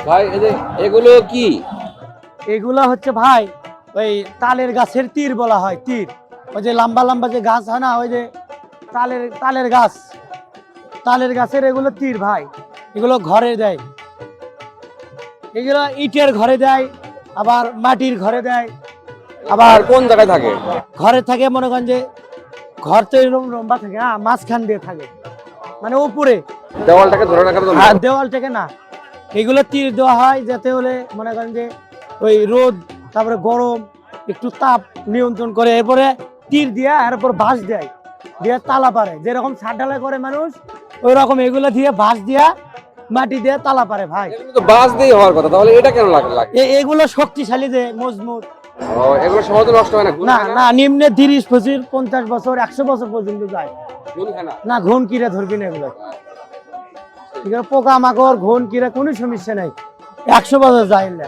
ভাই এই যে এগুলো কি? এগুলা হচ্ছে ভাই ওই তালের গাছের তীর বলা হয়, তীর। ওই যে লম্বা লম্বা যে গাছ হয় না, ওই যে তালের গাছ, তালের গাছের এগুলো তীর ভাই। এগুলো ঘরে দেয়, এগুলো ইটের ঘরে দেয়, আবার মাটির ঘরে দেয়, আবার কোন জায়গায় থাকে? ঘরে থাকে মনে করেন যে ঘর তো এরকম লম্বা থাকে, হ্যাঁ, মাঝখান দিয়ে থাকে, মানে উপরে দেওয়ালটাকে ধরে রাখার জন্য? আর দেওয়াল থেকে না। এগুলো তীর দেওয়া হয় যাতে হলে মনে করেন যে ওই রোদ, তারপরে গরম, একটু তাপ নিয়ন্ত্রণ করে। এরপরে তীর দিয়া এরপর বাঁশ দেয়, দিয়ে তালা পারে, যেরকম ছাদ ঢালাই করে মানুষ ওই রকম এগুলো দিয়ে বাঁশ দিয়া মাটি দিয়ে তালা পারে ভাই। এগুলো তো বাঁশ দিয়ে হওয়ার কথা, তাহলে এটা কেন লাগে? এগুলো শক্তিশালী, যে মজবুত। ও, এগুলো সহজে নষ্ট হয় না? না না, নিম্নে 30, 25, 50 বছর, 100 বছর পর্যন্ত যায়। ঘুন খায় না? না, ঘুন কিরা ধরবি না এগুলো। এগুলো পোকা মাকড়, ঘুন কিরা কোনো সমস্যা নাই, 100 বছর যায় না।